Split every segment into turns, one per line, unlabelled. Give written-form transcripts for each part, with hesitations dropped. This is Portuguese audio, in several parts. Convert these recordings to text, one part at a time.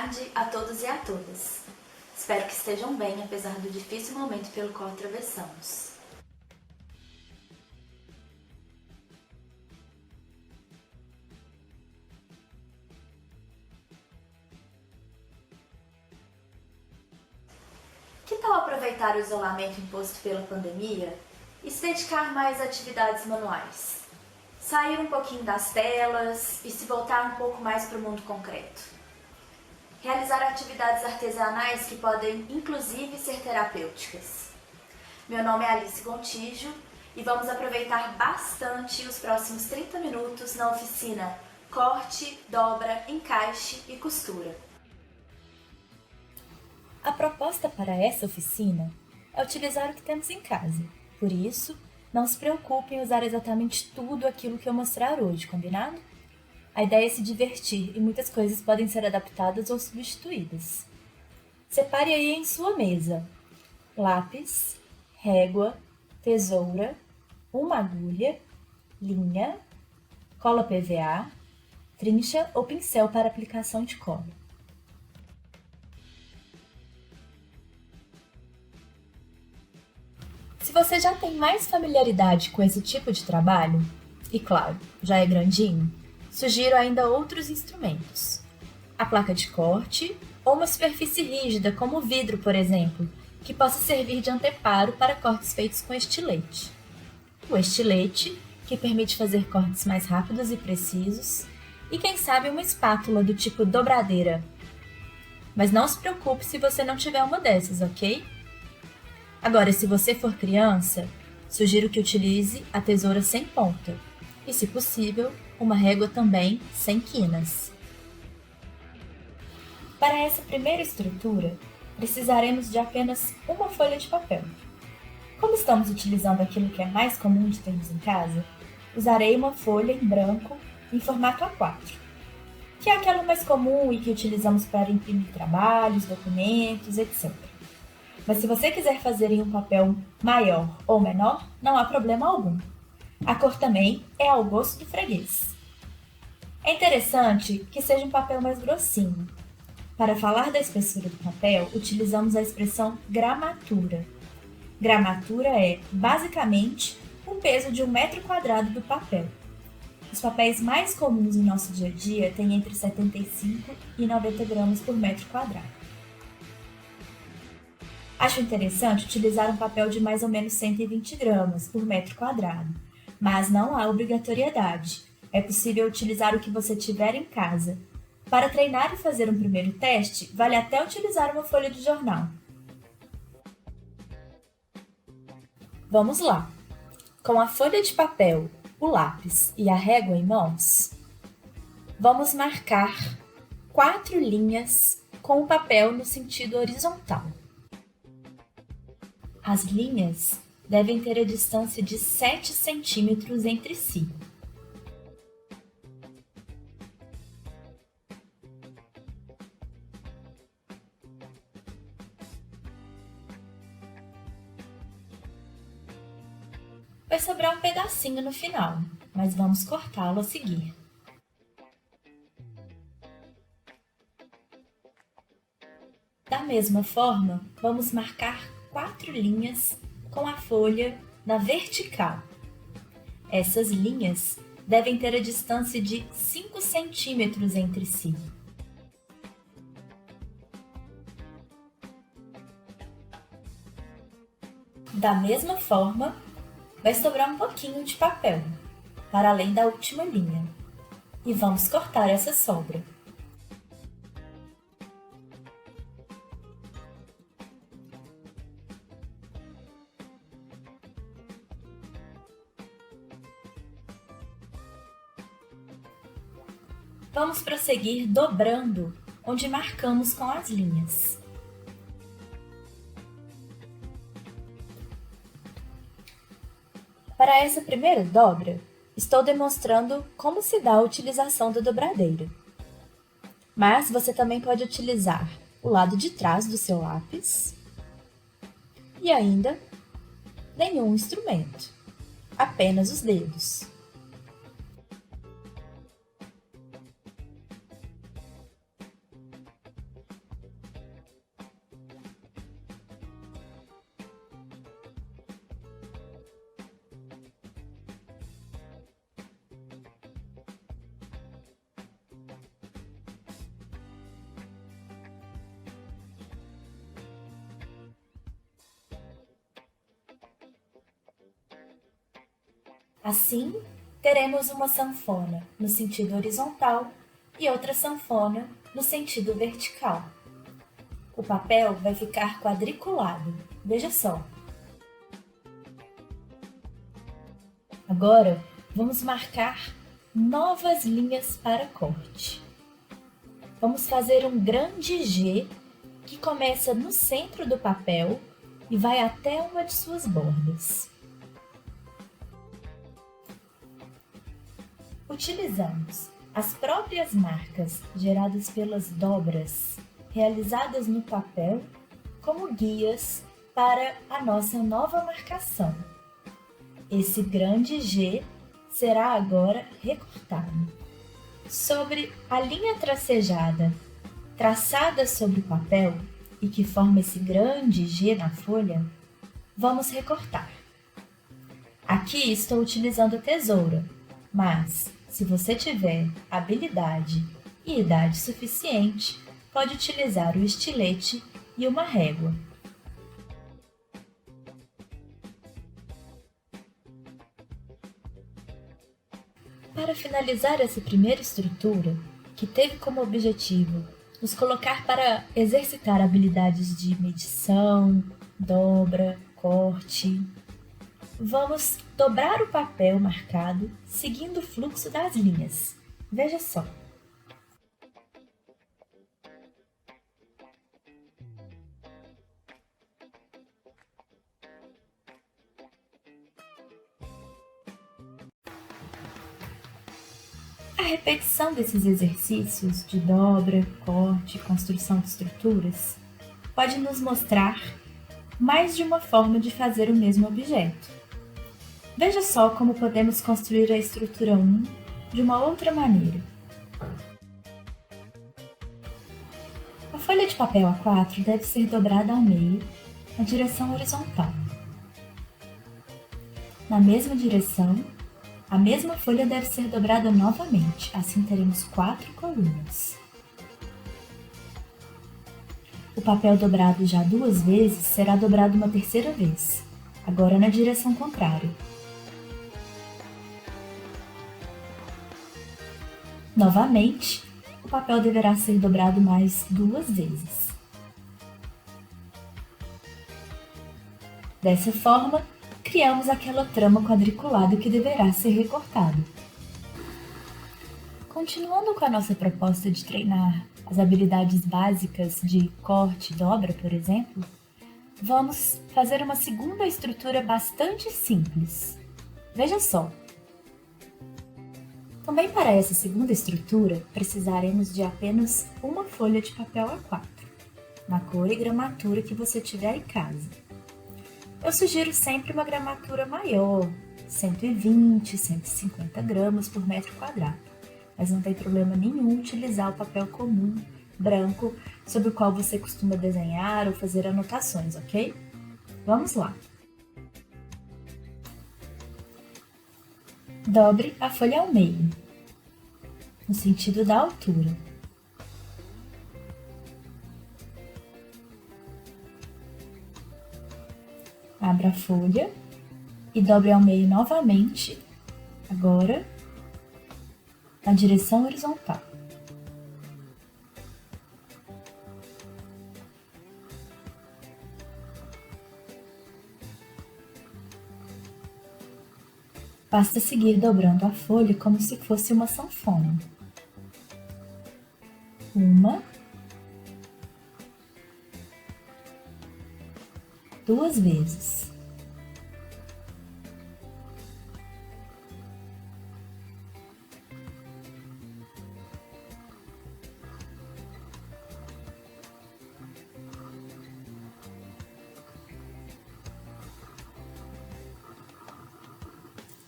tarde a todos e a todas. Espero que estejam bem, apesar do difícil momento pelo qual atravessamos. Que tal aproveitar o isolamento imposto pela pandemia e se dedicar mais a atividades manuais? Sair um pouquinho das telas e se voltar um pouco mais para o mundo concreto. Realizar atividades artesanais que podem, inclusive, ser terapêuticas. Meu nome é Alice Gontijo e vamos aproveitar bastante os próximos 30 minutos na oficina Corte, Dobra, Encaixe e Costura.
A proposta para essa oficina é utilizar o que temos em casa. Por isso, não se preocupe em usar exatamente tudo aquilo que eu mostrar hoje, combinado? A ideia é se divertir e muitas coisas podem ser adaptadas ou substituídas. Separe aí em sua mesa lápis, régua, tesoura, uma agulha, linha, cola PVA, trincha ou pincel para aplicação de cola. Se você já tem mais familiaridade com esse tipo de trabalho, e claro, já é grandinho, sugiro ainda outros instrumentos. A placa de corte ou uma superfície rígida, como o vidro, por exemplo, que possa servir de anteparo para cortes feitos com estilete. O estilete, que permite fazer cortes mais rápidos e precisos, e quem sabe uma espátula do tipo dobradeira. Mas não se preocupe se você não tiver uma dessas, ok? Agora, se você for criança, sugiro que utilize a tesoura sem ponta e, se possível, uma régua também sem quinas. Para essa primeira estrutura, precisaremos de apenas uma folha de papel. Como estamos utilizando aquilo que é mais comum de termos em casa, usarei uma folha em branco em formato A4, que é aquela mais comum e que utilizamos para imprimir trabalhos, documentos, etc. Mas se você quiser fazer em um papel maior ou menor, não há problema algum. A cor também é ao gosto do freguês. É interessante que seja um papel mais grossinho. Para falar da espessura do papel, utilizamos a expressão gramatura. Gramatura é, basicamente, o peso de 1 metro quadrado do papel. Os papéis mais comuns em nosso dia a dia têm entre 75 e 90 gramas por metro quadrado. Acho interessante utilizar um papel de mais ou menos 120 gramas por metro quadrado, mas não há obrigatoriedade. É possível utilizar o que você tiver em casa. Para treinar e fazer um primeiro teste, vale até utilizar uma folha de jornal. Vamos lá! Com a folha de papel, o lápis e a régua em mãos, vamos marcar 4 linhas com o papel no sentido horizontal. As linhas devem ter a distância de 7 centímetros entre si. Vai sobrar um pedacinho no final, mas vamos cortá-lo a seguir. Da mesma forma, vamos marcar 4 linhas com a folha na vertical. Essas linhas devem ter a distância de 5 centímetros entre si. Da mesma forma, vai sobrar um pouquinho de papel, para além da última linha, e vamos cortar essa sobra. Vamos prosseguir dobrando onde marcamos com as linhas. Para essa primeira dobra, estou demonstrando como se dá a utilização da dobradeira. Mas você também pode utilizar o lado de trás do seu lápis e ainda nenhum instrumento, apenas os dedos. Assim, teremos uma sanfona no sentido horizontal e outra sanfona no sentido vertical. O papel vai ficar quadriculado. Veja só. Agora, vamos marcar novas linhas para corte. Vamos fazer um grande G que começa no centro do papel e vai até uma de suas bordas. Utilizamos as próprias marcas geradas pelas dobras realizadas no papel como guias para a nossa nova marcação. Esse grande G será agora recortado. Sobre a linha tracejada traçada sobre o papel e que forma esse grande G na folha, vamos recortar. Aqui estou utilizando a tesoura, mas se você tiver habilidade e idade suficiente, pode utilizar o estilete e uma régua. Para finalizar essa primeira estrutura, que teve como objetivo nos colocar para exercitar habilidades de medição, dobra, corte, vamos dobrar o papel marcado seguindo o fluxo das linhas. Veja só. A repetição desses exercícios de dobra, corte e construção de estruturas pode nos mostrar mais de uma forma de fazer o mesmo objeto. Veja só como podemos construir a estrutura 1 de uma outra maneira. A folha de papel A4 deve ser dobrada ao meio, na direção horizontal. Na mesma direção, a mesma folha deve ser dobrada novamente, assim teremos 4 colunas. O papel dobrado já 2 vezes será dobrado uma terceira vez, agora na direção contrária. Novamente, o papel deverá ser dobrado mais 2 vezes. Dessa forma, criamos aquela trama quadriculada que deverá ser recortada. Continuando com a nossa proposta de treinar as habilidades básicas de corte e dobra, por exemplo, vamos fazer uma segunda estrutura bastante simples. Veja só. Também para essa segunda estrutura, precisaremos de apenas uma folha de papel A4, na cor e gramatura que você tiver em casa. Eu sugiro sempre uma gramatura maior, 120, 150 gramas por metro quadrado, mas não tem problema nenhum utilizar o papel comum, branco, sobre o qual você costuma desenhar ou fazer anotações, ok? Vamos lá! Dobre a folha ao meio, no sentido da altura. Abra a folha e dobre ao meio novamente, agora na direção horizontal. Basta seguir dobrando a folha como se fosse uma sanfona. 1, 2 vezes.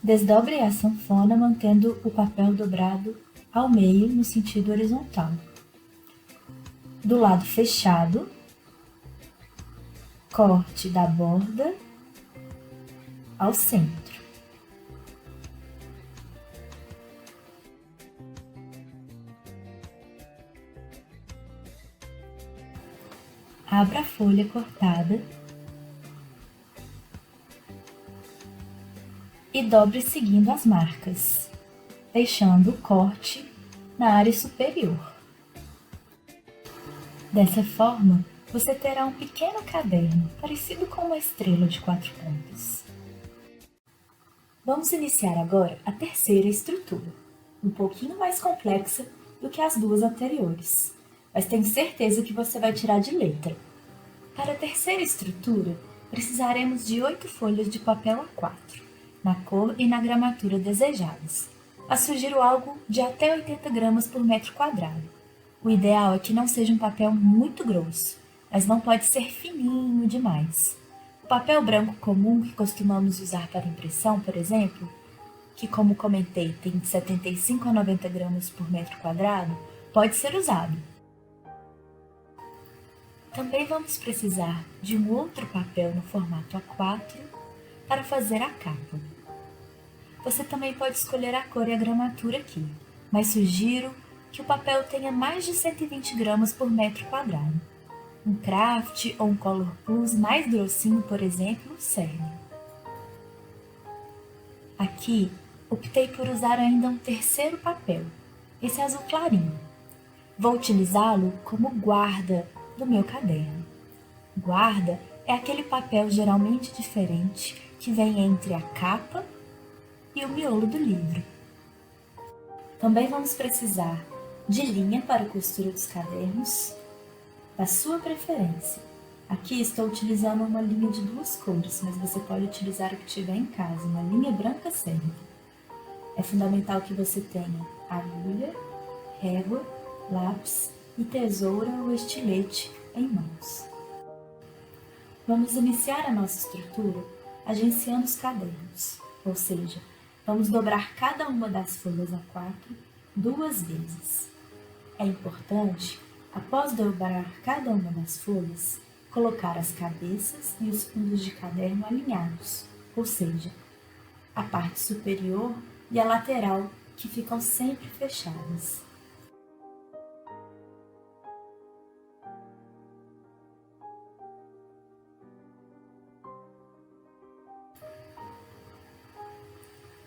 Desdobre a sanfona mantendo o papel dobrado ao meio no sentido horizontal. Do lado fechado, corte da borda ao centro. Abra a folha cortada e dobre seguindo as marcas, deixando o corte na área superior. Dessa forma, você terá um pequeno caderno, parecido com uma estrela de 4 pontas. Vamos iniciar agora a terceira estrutura, um pouquinho mais complexa do que as duas anteriores, mas tenho certeza que você vai tirar de letra. Para a terceira estrutura, precisaremos de 8 folhas de papel A4, na cor e na gramatura desejadas. Mas sugiro algo de até 80 gramas por metro quadrado. O ideal é que não seja um papel muito grosso, mas não pode ser fininho demais. O papel branco comum que costumamos usar para impressão, por exemplo, que como comentei tem de 75 a 90 gramas por metro quadrado, pode ser usado. Também vamos precisar de um outro papel no formato A4 para fazer a capa. Você também pode escolher a cor e a gramatura aqui, mas sugiro que o papel tenha mais de 120 gramas por metro quadrado. Um craft ou um color plus mais grossinho, por exemplo, serve. Aqui, optei por usar ainda um terceiro papel, esse azul clarinho. Vou utilizá-lo como guarda do meu caderno. Guarda é aquele papel geralmente diferente que vem entre a capa e o miolo do livro. Também vamos precisar de linha para a costura dos cadernos, da sua preferência. Aqui estou utilizando uma linha de 2 cores, mas você pode utilizar o que tiver em casa, uma linha branca serve. É fundamental que você tenha agulha, régua, lápis e tesoura ou estilete em mãos. Vamos iniciar a nossa estrutura agenciando os cadernos, ou seja, vamos dobrar cada uma das folhas A4 2 vezes. É importante, após dobrar cada uma das folhas, colocar as cabeças e os fundos de caderno alinhados, ou seja, a parte superior e a lateral que ficam sempre fechadas.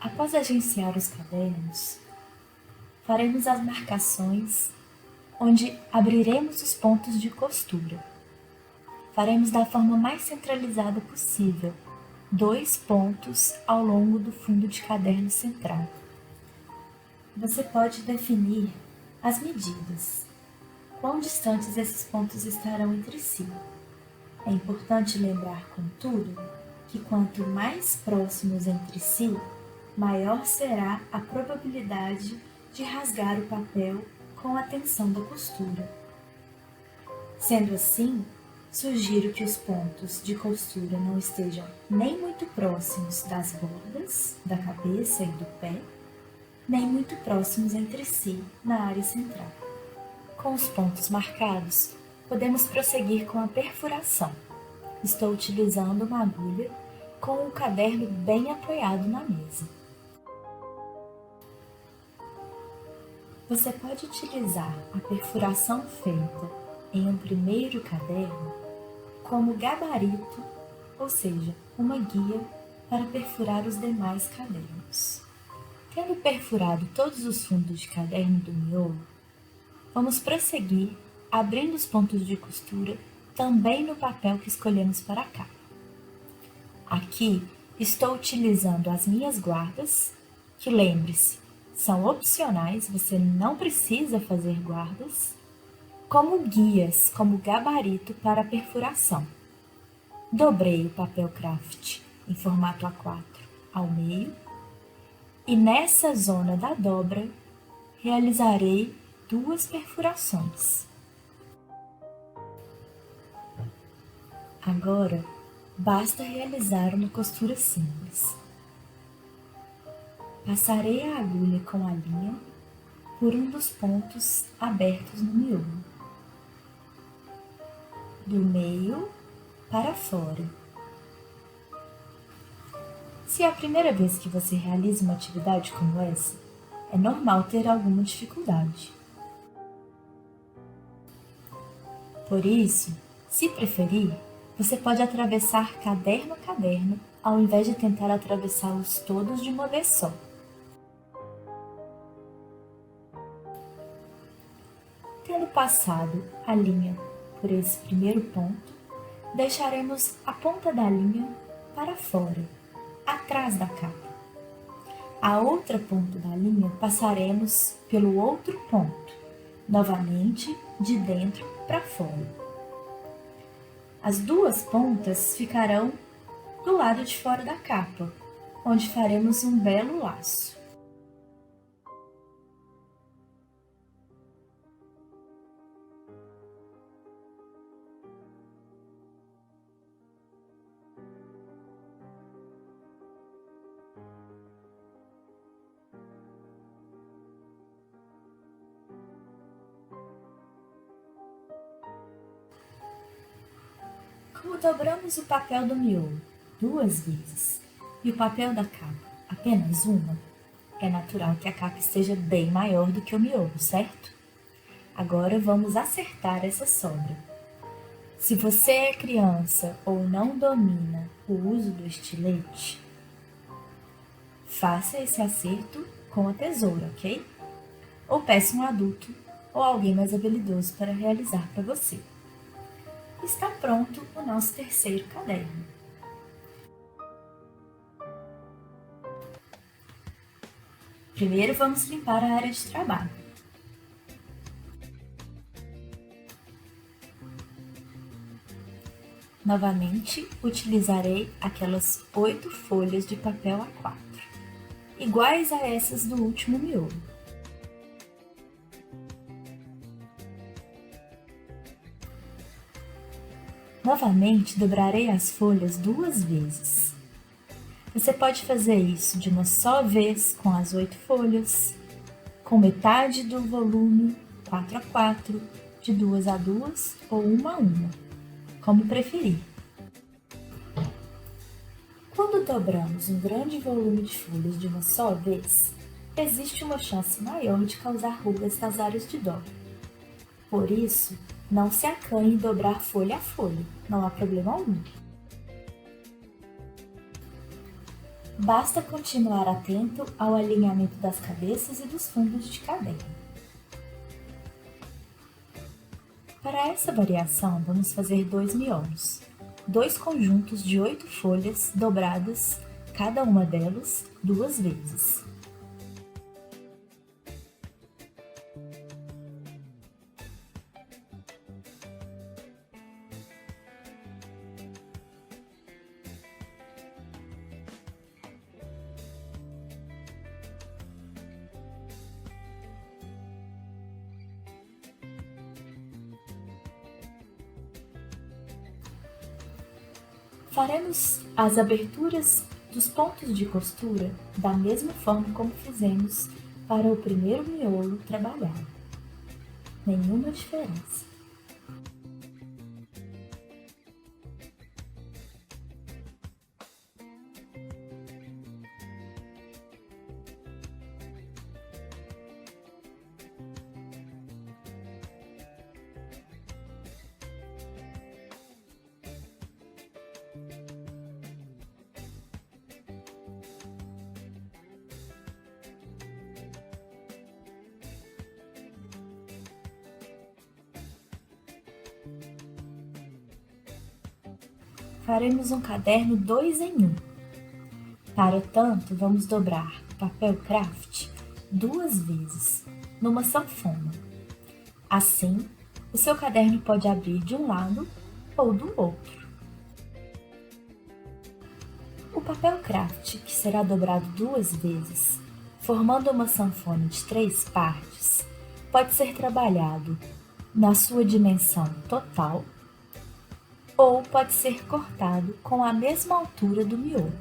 Após agenciar os cadernos, faremos as marcações onde abriremos os pontos de costura. Faremos da forma mais centralizada possível, 2 pontos ao longo do fundo de caderno central. Você pode definir as medidas, quão distantes esses pontos estarão entre si. É importante lembrar, contudo, que quanto mais próximos entre si, maior será a probabilidade de rasgar o papel com a tensão da costura. Sendo assim, sugiro que os pontos de costura não estejam nem muito próximos das bordas, da cabeça e do pé, nem muito próximos entre si na área central. Com os pontos marcados, podemos prosseguir com a perfuração. Estou utilizando uma agulha com o caderno bem apoiado na mesa. Você pode utilizar a perfuração feita em um primeiro caderno como gabarito, ou seja, uma guia para perfurar os demais cadernos. Tendo perfurado todos os fundos de caderno do miolo, vamos prosseguir abrindo os pontos de costura também no papel que escolhemos para a capa. Aqui estou utilizando as minhas guardas, que lembre-se, são opcionais, você não precisa fazer guardas, como guias, como gabarito para a perfuração. Dobrei o papel craft em formato A4 ao meio e nessa zona da dobra realizarei 2 perfurações. Agora, basta realizar uma costura simples. Passarei a agulha com a linha por um dos pontos abertos no miolo, do meio para fora. Se é a primeira vez que você realiza uma atividade como essa, é normal ter alguma dificuldade. Por isso, se preferir, Você pode atravessar caderno a caderno, ao invés de tentar atravessá-los todos de uma vez só. Tendo passado a linha por esse primeiro ponto, deixaremos a ponta da linha para fora, atrás da capa. A outra ponta da linha passaremos pelo outro ponto, novamente de dentro para fora. As duas pontas ficarão do lado de fora da capa, onde faremos um belo laço. Como dobramos o papel do miolo 2 vezes e o papel da capa apenas uma, é natural que a capa esteja bem maior do que o miolo, certo? Agora vamos acertar essa sobra. Se você é criança ou não domina o uso do estilete, faça esse acerto com a tesoura, ok? Ou peça um adulto ou alguém mais habilidoso para realizar para você. Está pronto o nosso terceiro caderno. Primeiro vamos limpar a área de trabalho. Novamente, utilizarei aquelas 8 folhas de papel A4, iguais a essas do último miolo. Novamente, dobrarei as folhas 2 vezes. Você pode fazer isso de uma só vez com as 8 folhas, com metade do volume 4x4, de 2 a 2 ou 1 a 1, como preferir. Quando dobramos um grande volume de folhas de uma só vez, existe uma chance maior de causar rugas nas áreas de dobra. Por isso, não se acanhe em dobrar folha a folha, não há problema algum. Basta continuar atento ao alinhamento das cabeças e dos fundos de caderno. Para essa variação, vamos fazer 2 miolos, 2 conjuntos de 8 folhas dobradas, cada uma delas 2 vezes. Faremos as aberturas dos pontos de costura da mesma forma como fizemos para o primeiro miolo trabalhado. Nenhuma diferença. Faremos um caderno 2 em 1. Para tanto, vamos dobrar o papel craft 2 vezes, numa sanfona. Assim, o seu caderno pode abrir de um lado ou do outro. O papel craft, que será dobrado 2 vezes, formando uma sanfona de 3 partes, pode ser trabalhado na sua dimensão total ou pode ser cortado com a mesma altura do miolo.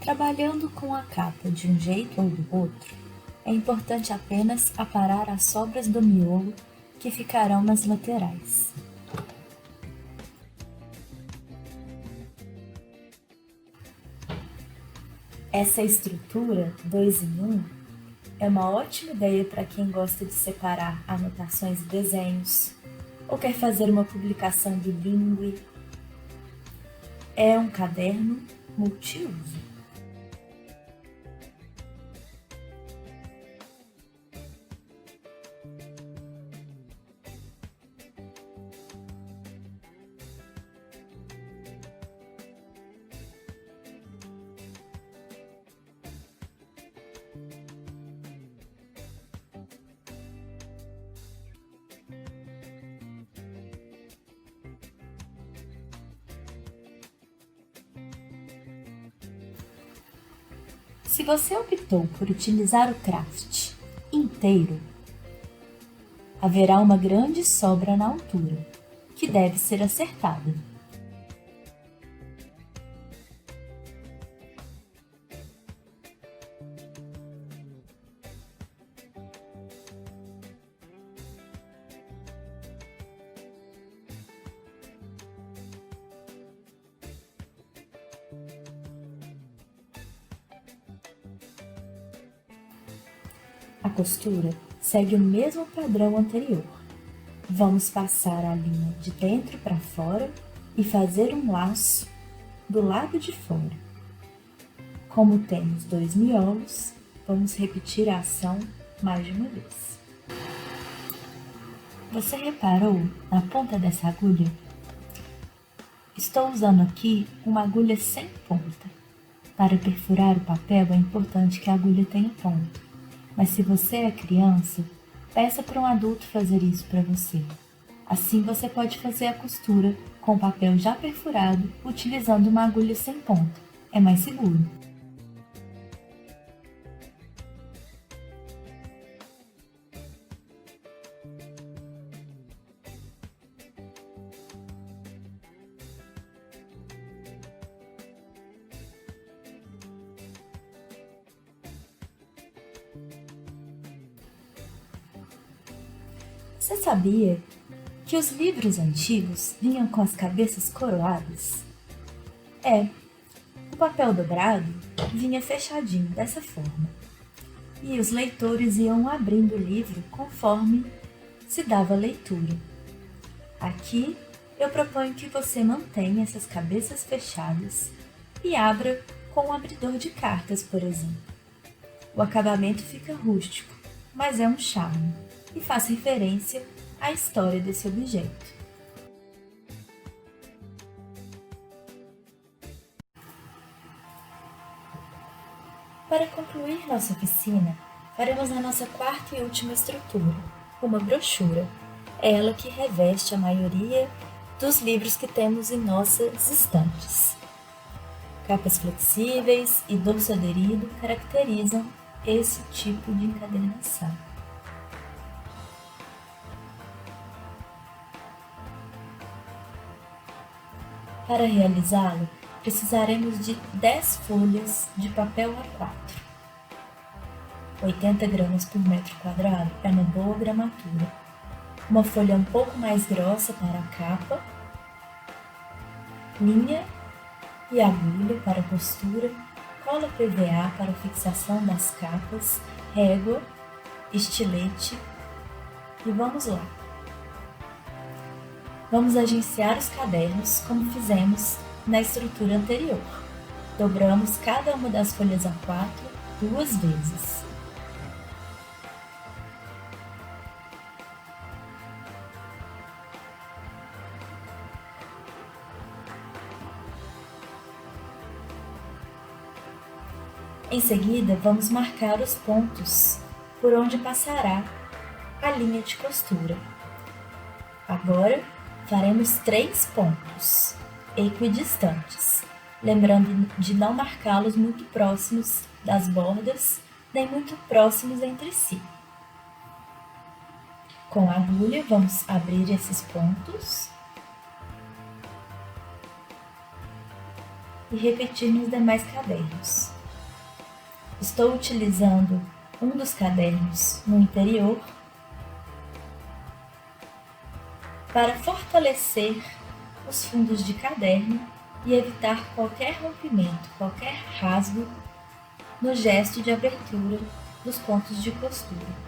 Trabalhando com a capa de um jeito ou do outro, É importante apenas aparar as sobras do miolo que ficarão nas laterais. Essa estrutura 2 em 1 é uma ótima ideia para quem gosta de separar anotações e desenhos, ou quer fazer uma publicação bilíngue. É um caderno multiuso. Se você optou por utilizar o craft inteiro, haverá uma grande sobra na altura, que deve ser acertada. A costura segue o mesmo padrão anterior. Vamos passar a linha de dentro para fora e fazer um laço do lado de fora. Como temos 2 miolos, vamos repetir a ação mais de uma vez. Você reparou na ponta dessa agulha? Estou usando aqui uma agulha sem ponta. Para perfurar o papel é importante que a agulha tenha ponta. Mas se você é criança, peça para um adulto fazer isso para você. Assim você pode fazer a costura com o papel já perfurado, utilizando uma agulha sem ponta. É mais seguro. Você sabia que os livros antigos vinham com as cabeças coroadas? O papel dobrado vinha fechadinho dessa forma, e os leitores iam abrindo o livro conforme se dava a leitura. Aqui eu proponho que você mantenha essas cabeças fechadas e abra com um abridor de cartas, por exemplo. O acabamento fica rústico, mas é um charme e faz referência à história desse objeto. Para concluir nossa oficina, faremos a nossa quarta e última estrutura, uma brochura, ela que reveste a maioria dos livros que temos em nossas estantes. Capas flexíveis e dorso aderido caracterizam esse tipo de encadernação. Para realizá-lo, precisaremos de 10 folhas de papel A4. 80 gramas por metro quadrado é uma boa gramatura. Uma folha um pouco mais grossa para a capa, linha e agulha para costura, cola PVA para fixação das capas, régua, estilete e vamos lá! Vamos agenciar os cadernos como fizemos na estrutura anterior. Dobramos cada uma das folhas A4 2 vezes. Em seguida, vamos marcar os pontos por onde passará a linha de costura. Agora, faremos 3 pontos equidistantes, lembrando de não marcá-los muito próximos das bordas, nem muito próximos entre si. Com a agulha, vamos abrir esses pontos e repetir nos demais cadernos. Estou utilizando um dos cadernos no interior para fortalecer os fundos de caderno e evitar qualquer rompimento, qualquer rasgo no gesto de abertura dos pontos de costura.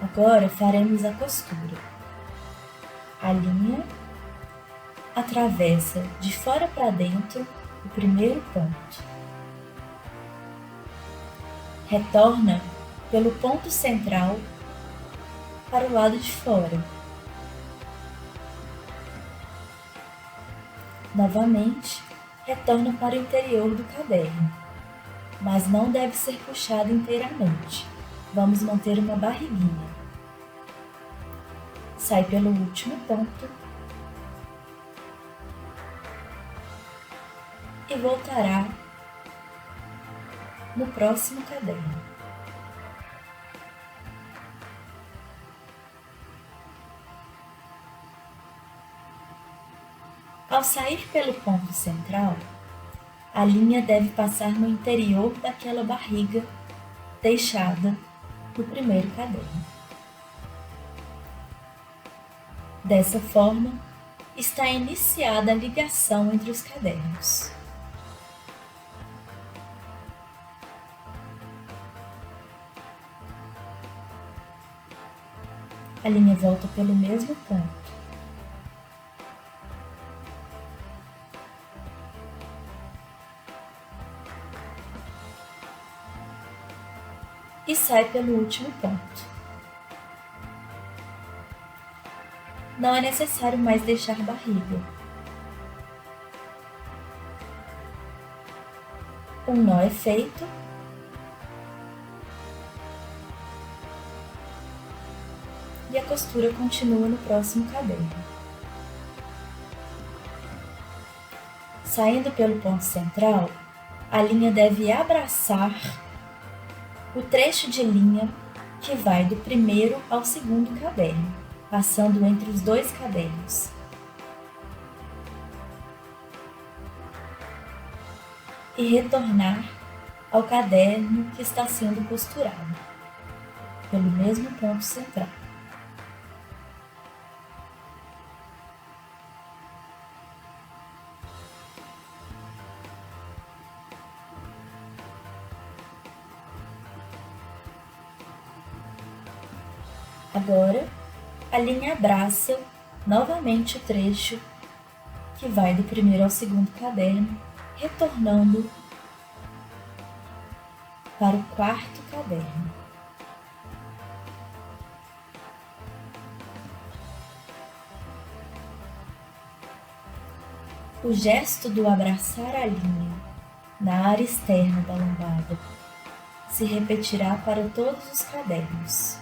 Agora faremos a costura. A linha atravessa de fora para dentro o primeiro ponto. Retorna pelo ponto central para o lado de fora. Novamente, retorna para o interior do caderno, mas não deve ser puxado inteiramente. Vamos manter uma barriguinha. Sai pelo último ponto e voltará no próximo caderno. Ao sair pelo ponto central, a linha deve passar no interior daquela barriga deixada no primeiro caderno. Dessa forma, está iniciada a ligação entre os cadernos. A linha volta pelo mesmo ponto. E sai pelo último ponto. Não é necessário mais deixar barriga. Um nó é feito e a costura continua no próximo caderno. Saindo pelo ponto central, a linha deve abraçar o trecho de linha que vai do primeiro ao segundo caderno, passando entre os dois cadernos. E retornar ao caderno que está sendo costurado, pelo mesmo ponto central. Agora, a linha abraça novamente o trecho que vai do primeiro ao segundo caderno, retornando para o quarto caderno. O gesto do abraçar a linha na área externa da lombada se repetirá para todos os cadernos.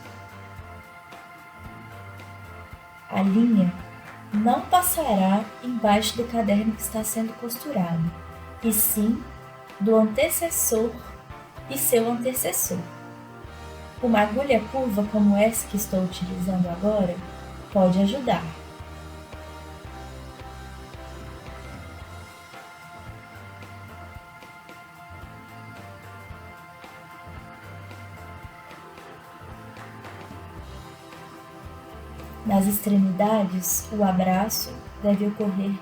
A linha não passará embaixo do caderno que está sendo costurado, e sim do antecessor e seu antecessor. Uma agulha curva como essa que estou utilizando agora pode ajudar. Nas extremidades, o abraço deve ocorrer,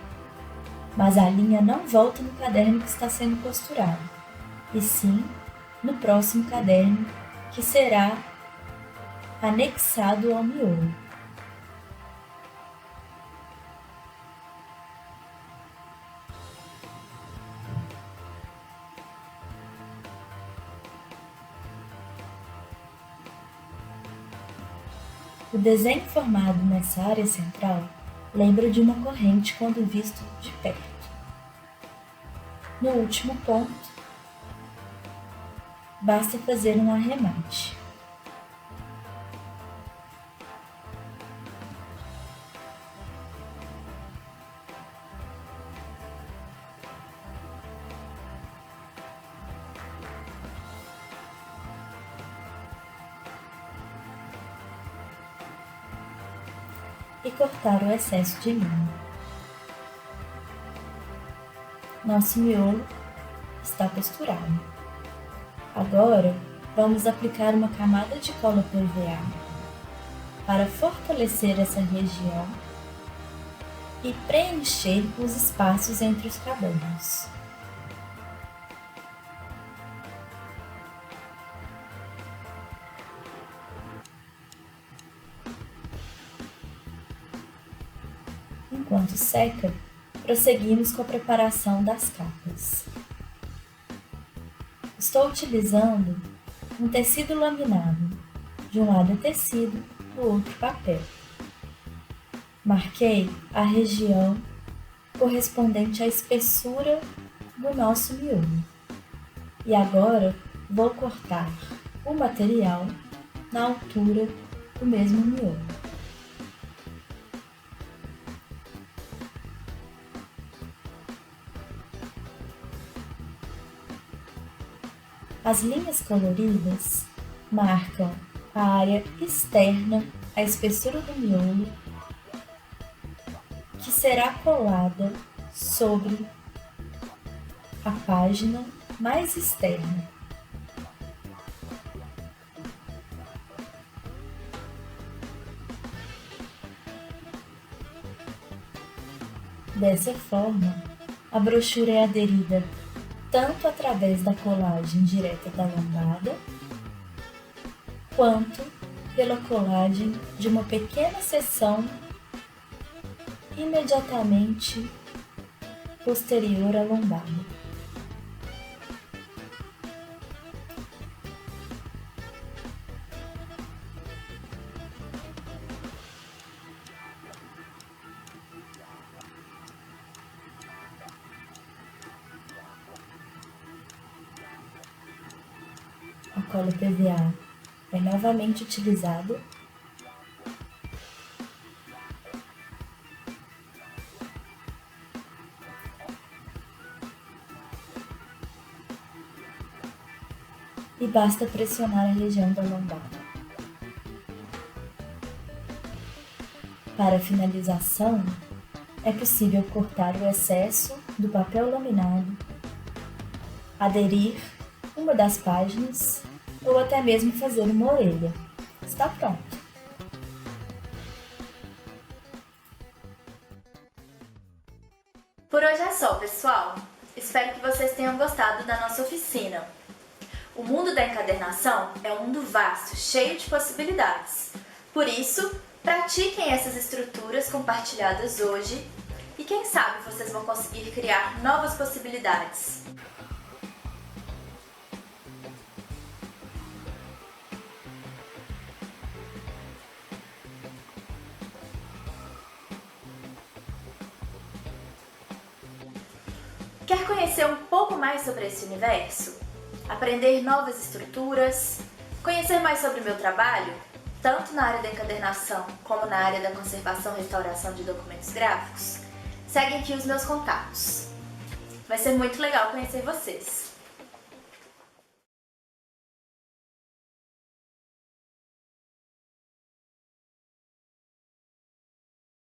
mas a linha não volta no caderno que está sendo costurado, e sim no próximo caderno, que será anexado ao miolo. O desenho formado nessa área central lembra de uma corrente quando visto de perto. No último ponto, basta fazer um arremate. e cortar o excesso de linha. Nosso miolo está costurado. Agora, vamos aplicar uma camada de cola PVA para fortalecer essa região e preencher os espaços entre os cabelos. Enquanto seca, prosseguimos com a preparação das capas. Estou utilizando um tecido laminado. De um lado é tecido, do outro papel. Marquei a região correspondente à espessura do nosso miolo. E agora vou cortar o material na altura do mesmo miolo. As linhas coloridas marcam a área externa, a espessura do miolo, que será colada sobre a página mais externa. Dessa forma, a brochura é aderida tanto através da colagem direta da lombada, quanto pela colagem de uma pequena seção imediatamente posterior à lombada. A cola PVA é novamente utilizada e basta pressionar a região da lombada. Para finalização, é possível cortar o excesso do papel laminado, aderir uma das páginas ou até mesmo fazer uma orelha. Está pronto!
Por hoje é só, pessoal! Espero que vocês tenham gostado da nossa oficina. O mundo da encadernação é um mundo vasto, cheio de possibilidades. Por isso, pratiquem essas estruturas compartilhadas hoje e quem sabe vocês vão conseguir criar novas possibilidades. Quer conhecer um pouco mais sobre esse universo? Aprender novas estruturas? Conhecer mais sobre o meu trabalho? Tanto na área da encadernação como na área da conservação e restauração de documentos gráficos? Segue aqui os meus contatos. Vai ser muito legal conhecer vocês!